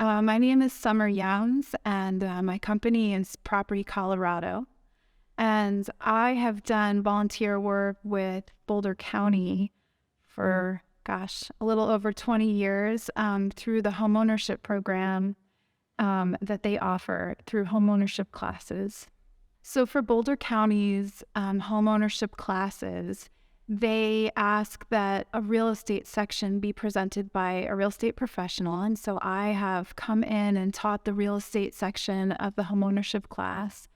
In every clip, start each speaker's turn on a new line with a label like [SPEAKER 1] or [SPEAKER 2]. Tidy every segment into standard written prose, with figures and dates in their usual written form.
[SPEAKER 1] My name is Summer Yowns, and my company is Property Colorado. And I have done volunteer work with Boulder County for, a little over 20 years through the homeownership program that they offer through homeownership classes. So for Boulder County's homeownership classes, they ask that a real estate section be presented by a real estate professional. And so I have come in and taught the real estate section of the homeownership class.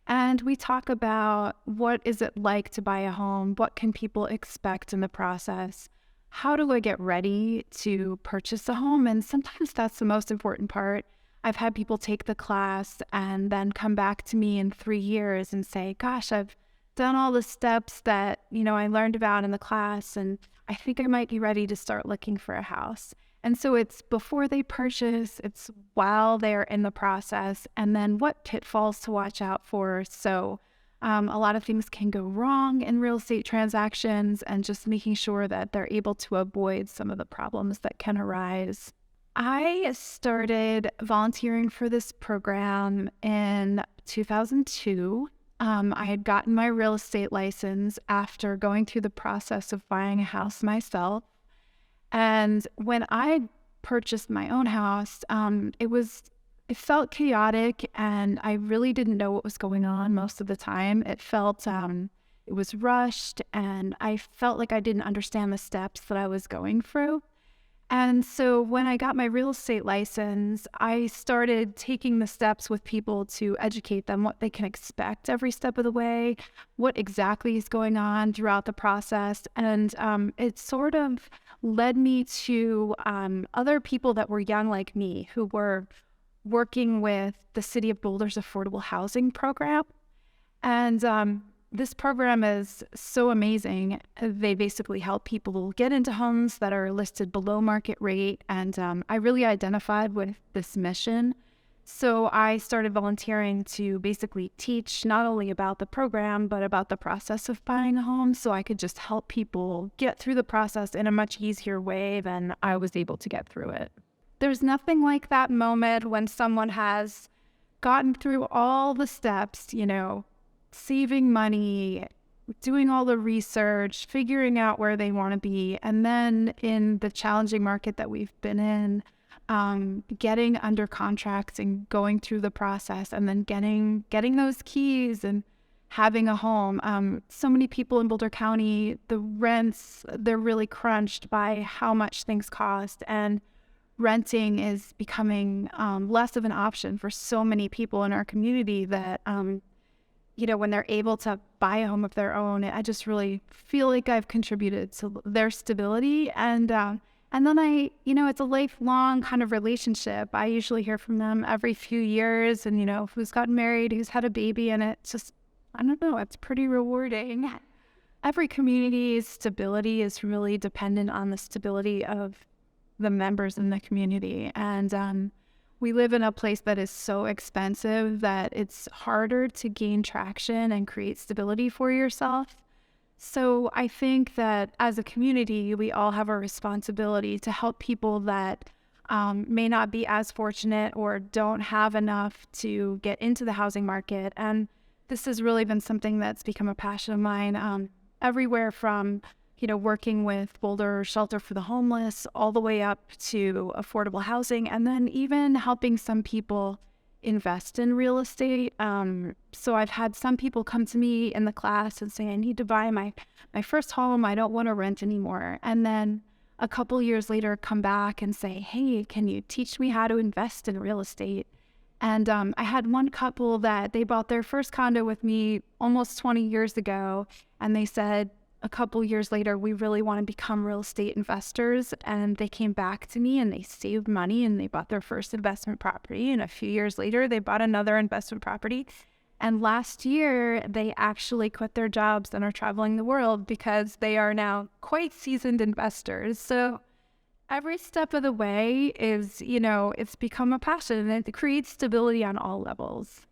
[SPEAKER 1] And we talk about what is it like to buy a home? What can people expect in the process? How do I get ready to purchase a home? And sometimes that's the most important part. I've had people take the class and then come back to me in 3 years and say, gosh, I've done all the steps that, I learned about in the class, and I think I might be ready to start looking for a house. And so it's before they purchase, it's while they're in the process, and then what pitfalls to watch out for. So a lot of things can go wrong in real estate transactions, and just making sure that they're able to avoid some of the problems that can arise. I started volunteering for this program in 2002. I had gotten my real estate license after going through the process of buying a house myself. And when I purchased my own house, it felt chaotic, and I really didn't know what was going on most of the time. It was rushed, and I felt like I didn't understand the steps that I was going through. And so when I got my real estate license, I started taking the steps with people to educate them what they can expect every step of the way, what exactly is going on throughout the process. And it sort of led me to other people that were young like me who were working with the City of Boulder's affordable housing program. And this program is so amazing. They basically help people get into homes that are listed below market rate. And I really identified with this mission. So I started volunteering to basically teach not only about the program, but about the process of buying a home, so I could just help people get through the process in a much easier way than I was able to get through it. There's nothing like that moment when someone has gotten through all the steps, saving money, doing all the research, figuring out where they want to be, and then in the challenging market that we've been in, getting under contracts and going through the process, and then getting those keys and having a home. So many people in Boulder County, the rents, they're really crunched by how much things cost, and renting is becoming less of an option for so many people in our community that when they're able to buy a home of their own, I just really feel like I've contributed to their stability. And then it's a lifelong kind of relationship. I usually hear from them every few years, and, who's gotten married, who's had a baby, and it's just, I don't know, it's pretty rewarding. Every community's stability is really dependent on the stability of the members in the community. And we live in a place that is so expensive that it's harder to gain traction and create stability for yourself. So I think that as a community, we all have a responsibility to help people that may not be as fortunate or don't have enough to get into the housing market. And this has really been something that's become a passion of mine, everywhere from working with Boulder Shelter for the Homeless all the way up to affordable housing, and then even helping some people invest in real estate. So I've had some people come to me in the class and say, I need to buy my first home. I don't want to rent anymore. And then a couple years later come back and say, hey, can you teach me how to invest in real estate? And I had one couple that they bought their first condo with me almost 20 years ago, and they said, a couple years later, we really want to become real estate investors. And they came back to me and they saved money and they bought their first investment property. And a few years later, they bought another investment property. And last year, they actually quit their jobs and are traveling the world because they are now quite seasoned investors. So every step of the way is, it's become a passion, and it creates stability on all levels.